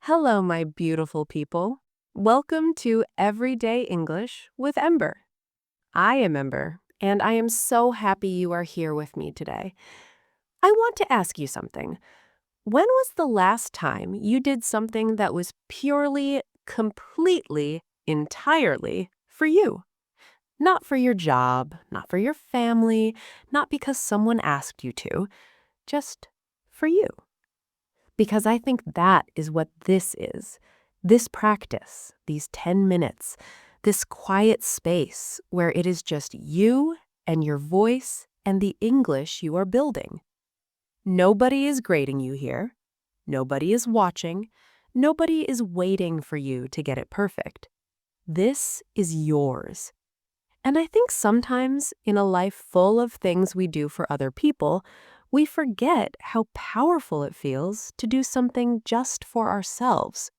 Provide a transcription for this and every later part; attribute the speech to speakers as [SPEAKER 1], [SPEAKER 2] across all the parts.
[SPEAKER 1] Hello, my beautiful people. Welcome to Everyday English with Ember. I am Ember, and I am so happy you are here with me today. I want to ask you something. When was the last time you did something that was purely, completely, entirely for you? Not for your job, not for your family, not because someone asked you to, just for you. Because I think that is what this is. This practice, these 10 minutes, this quiet space where it is just you and your voice and the English you are building. Nobody is grading you here. Nobody is watching. Nobody is waiting for you to get it perfect. This is yours. And I think sometimes in a life full of things we do for other people, we forget how powerful it feels to do something just for ourselves.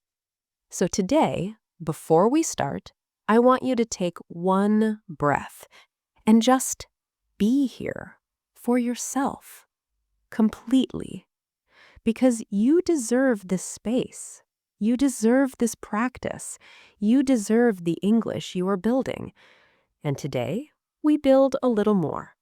[SPEAKER 1] So today, before we start, I want you to take one breath and just be here for yourself, completely. Because you deserve this space. You deserve this practice. You deserve the English you are building. And today, we build a little more.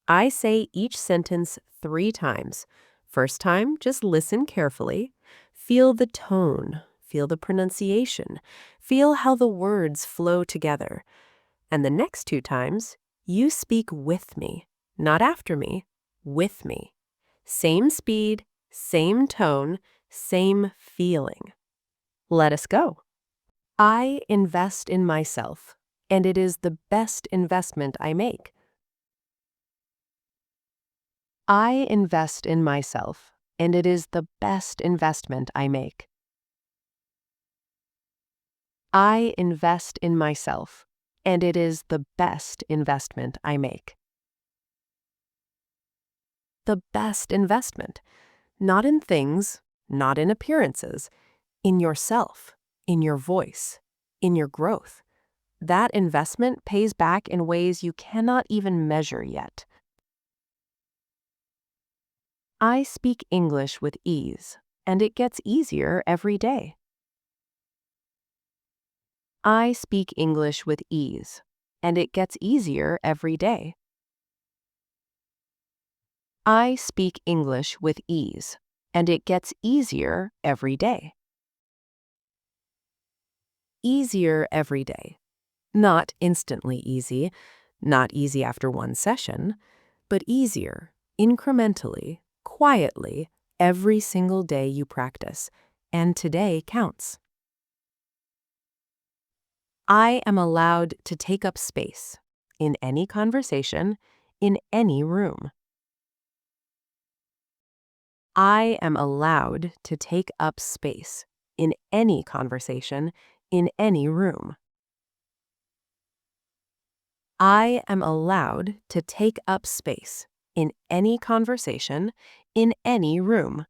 [SPEAKER 1] I say each sentence 3 times. First time, just listen carefully. Feel the tone, feel the pronunciation, feel how the words flow together. And the next 2 times, you speak with me, not after me, with me. Same speed, same tone, same feeling. Let us go. I invest in myself, and it is the best investment I make. I invest in myself, and it is the best investment I make. I invest in myself, and it is the best investment I make. The best investment, not in things, not in appearances, in yourself, in your voice, in your growth. That investment pays back in ways you cannot even measure yet. I speak English with ease, and it gets easier every day. I speak English with ease, and it gets easier every day. I speak English with ease, and it gets easier every day. Easier every day. Not instantly easy, not easy after one session, but easier, incrementally, quietly, every single day you practice, and today counts. I am allowed to take up space in any conversation, in any room. I am allowed to take up space in any conversation, in any room. I am allowed to take up space in any conversation, in any room.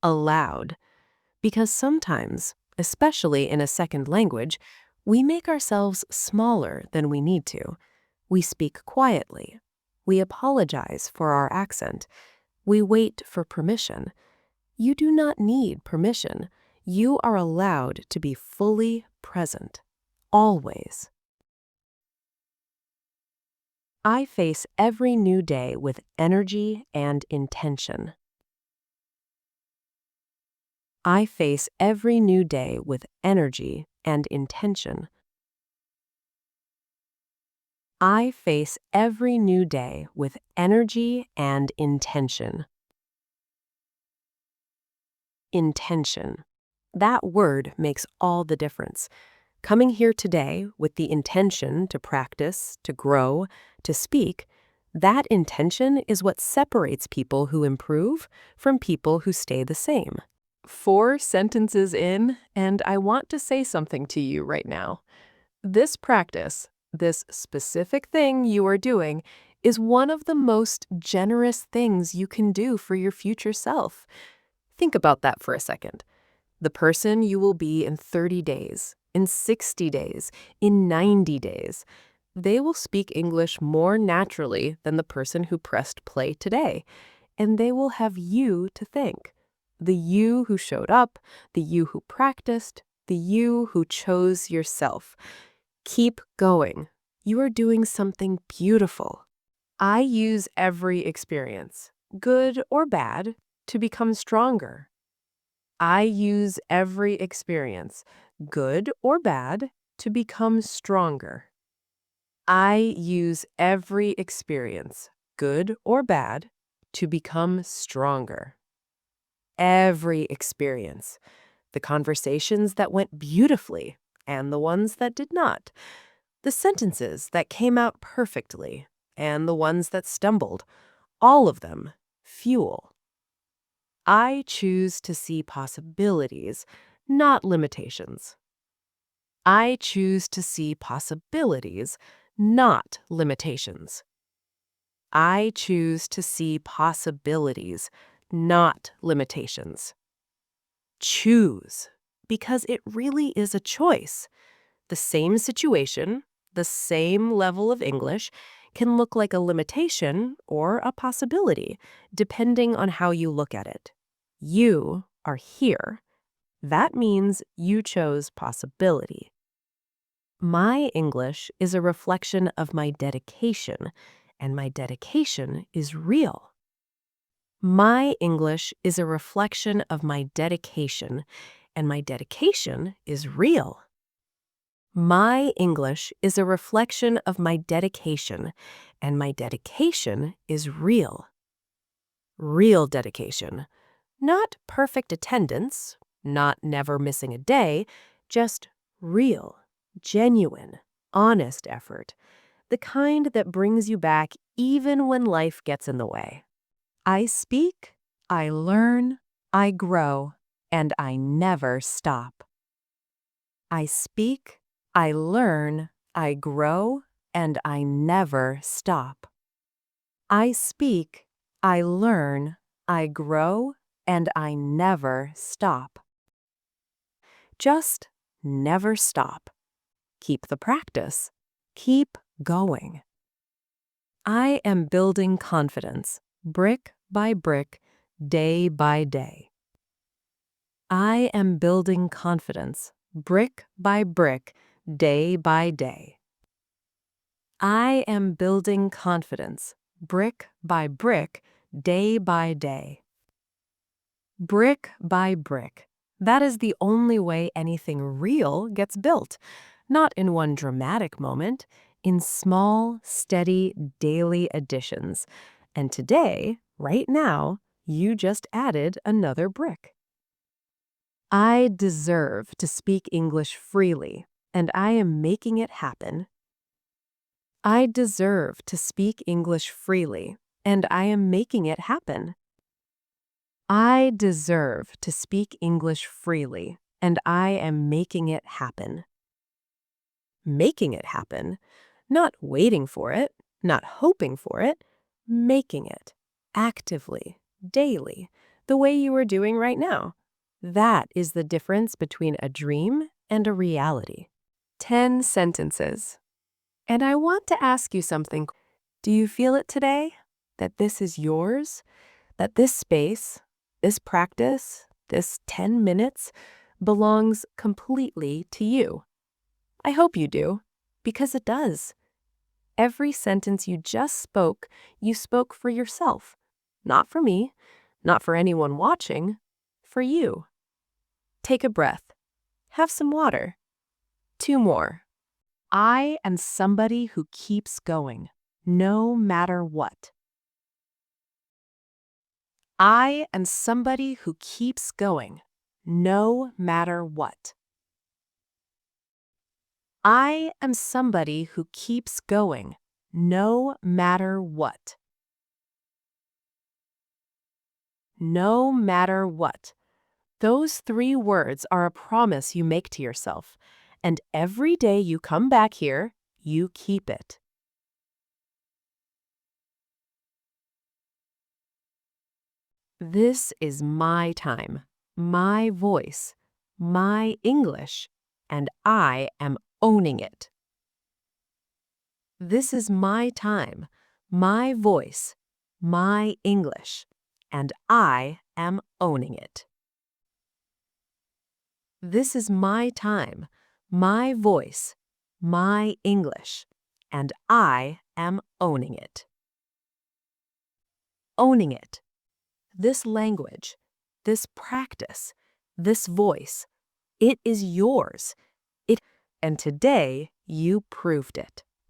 [SPEAKER 1] Allowed, because sometimes, especially in a second language, we make ourselves smaller than we need to. We speak quietly. We apologize for our accent. We wait for permission. You do not need permission. You are allowed to be fully present. Always. I face every new day with energy and intention. I face every new day with energy and intention. I face every new day with energy and intention. Intention. That word makes all the difference. Coming here today with the intention to practice, to grow, to speak, that intention is what separates people who improve from people who stay the same. 4 sentences in, and I want to say something to you right now. This practice, this specific thing you are doing, is one of the most generous things you can do for your future self. Think about that for a second. The person you will be in 30 days, in 60 days, in 90 days, they will speak English more naturally than the person who pressed play today, and they will have you to thank. The you who showed up, the you who practiced, the you who chose yourself. Keep going. You are doing something beautiful. I use every experience, good or bad, to become stronger. I use every experience, good or bad, to become stronger. I use every experience, good or bad, to become stronger. Every experience, the conversations that went beautifully and the ones that did not, the sentences that came out perfectly and the ones that stumbled, all of them fuel. I choose to see possibilities, not limitations. I choose to see possibilities, not limitations. I choose to see possibilities, not limitations. Choose, because it really is a choice. The same situation, the same level of English, can look like a limitation or a possibility, depending on how you look at it. You are here. That means you chose possibility. My English is a reflection of my dedication, and my dedication is real. My English is a reflection of my dedication, and my dedication is real. My English is a reflection of my dedication, and my dedication is real. Real dedication. Not perfect attendance, not never missing a day, just real, genuine, honest effort. The kind that brings you back even when life gets in the way. I speak, I learn, I grow, and I never stop. I speak, I learn, I grow, and I never stop. I speak, I learn, I grow, and I never stop. Just never stop. Keep the practice. Keep going. I am building confidence, brick by brick, day by day. I am building confidence, brick by brick, day by day. I am building confidence, brick by brick, day by day. Brick by brick. That is the only way anything real gets built, not in one dramatic moment, in small, steady, daily additions. And today, right now, you just added another brick. I deserve to speak English freely, and I am making it happen. I deserve to speak English freely, and I am making it happen. I deserve to speak English freely, and I am making it happen. Making it happen, not waiting for it, not hoping for it, making it, actively, daily, the way you are doing right now. That is the difference between a dream and a reality. 10 sentences. And I want to ask you something. Do you feel it today? That this is yours? That this space, this practice, this 10 minutes belongs completely to you? I hope you do, because it does. Every sentence you just spoke, you spoke for yourself. Not for me, not for anyone watching, for you. Take a breath. Have some water. 2 more. I am somebody who keeps going, no matter what. I am somebody who keeps going, no matter what. I am somebody who keeps going, no matter what. No matter what. Those 3 words are a promise you make to yourself, and every day you come back here, you keep it. This is my time, my voice, my English, and I am owning it. This is my time, my voice, my English, and I am owning it. This is my time, my voice, my English, and I am owning it. Owning it. This language, this practice, this voice, it is yours. And today you proved it.